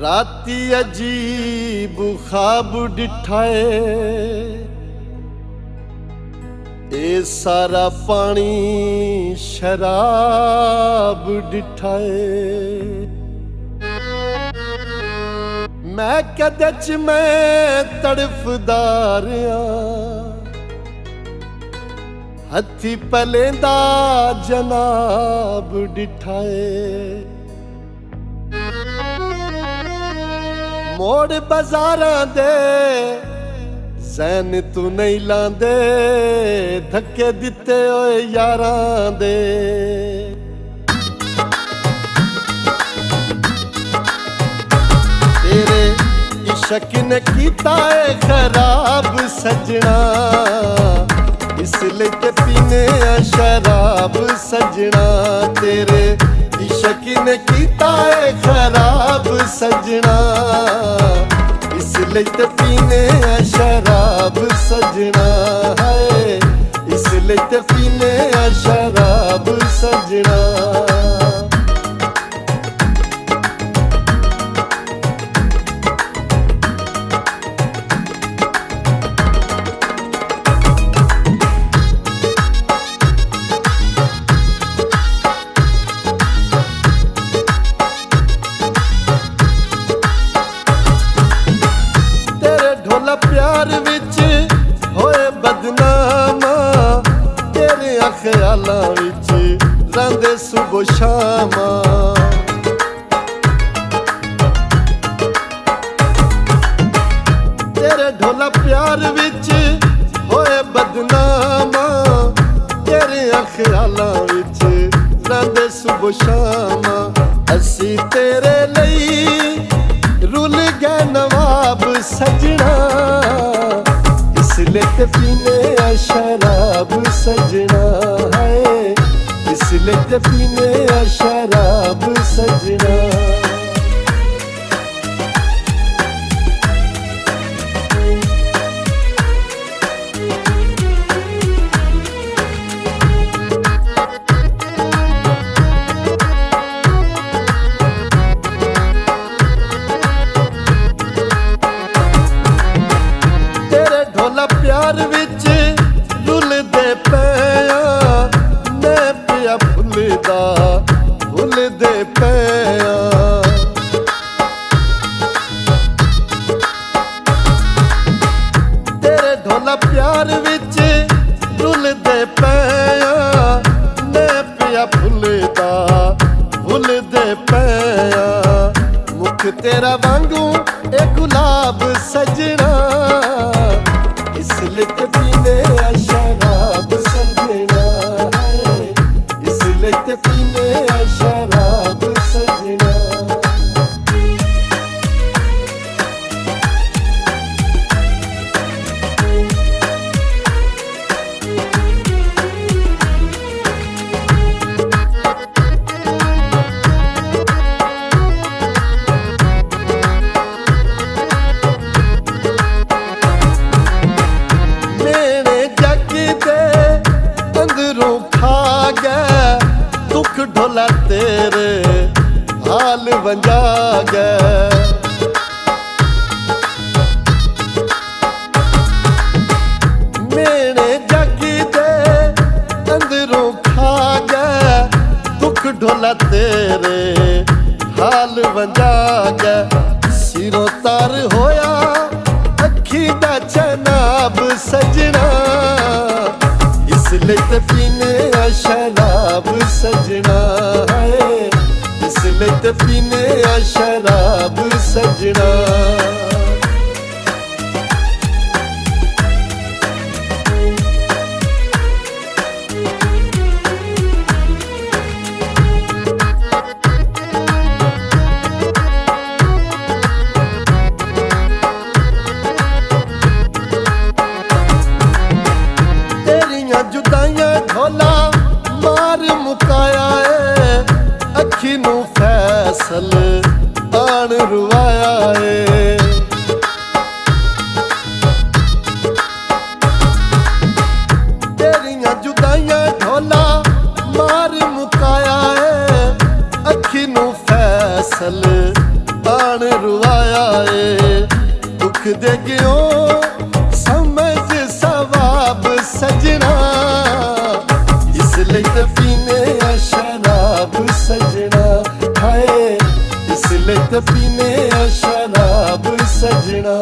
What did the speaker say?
राती अजीब ख्वाब डिठाए, ए सारा पानी शराब डिठाए। मैं कदे च मैं तड़फदार हथी पलेंदा जनाब डिठाए। मोड़ बाजारां दे जैन तू नहीं लांदे, धक्के दिते होए यारां दे। तेरे इश्क ने कीता है खराब सजना, इसलिए ते पीने शराब सजना। तेरे इश्क ने कीता है खराब सजना, इसलिए ते पीने शराब सजना है, इसलिए ते पीने शराब सजना। प्यार विच होए बदनामा, तेरे ख्यालां विच रंदे सुबह शामा। तेरे ढोला प्यार विच होए बदनामा, तेरे ख्यालां विच रंदे सुबह शामा। असी तेरे लई रुल गए नवाब सजना, इसलिए ते पीने शराब सजना है, इसलिए ते पीने शराब सजना। प्यार विच रुलदे पैया, मैं पिया भुलदा भुलदे पैया। तेरे ढोला प्यार विच रुलदे पैया, मैं पिया भुलदा भुलदे पैया। मुख तेरा वांगू ए गुलाब सजना, इसलिए ते पीने शराब सजना है, इसलिए ते पीने शराब सजना। दुख ढोला तेरे हाल वंजा गए। मेरे जग दे अंदरों खा गए, दुख ढोला तेरे हाल वंजा गए। सिरों तार होया अखी दा जनाब सजना, इसलिए ते पीने शराब सजना है, इसलिए ते पीने शराब सजना। तेरियां जुदाइयां ढोला मार मुकाया है, अखी नू फैसल आन रुआया है। तेरियां जुदाइयां ढोला मार मुकाया है, अखी नू फैसल आन रुआया। ਦੇ ਗਿਓ ਸਮਝ ਸਵਾਬ ਸਜਣਾ ਇਸ ਲਈ ਤਾਂ ਪੀਨੇ ਆ ਸ਼ਰਾਬ ਸਜਣਾ ਹਾਏ ਇਸ ਲਈ ਤਾਂ ਪੀਨੇ ਆ ਸ਼ਰਾਬ ਸਜਣਾ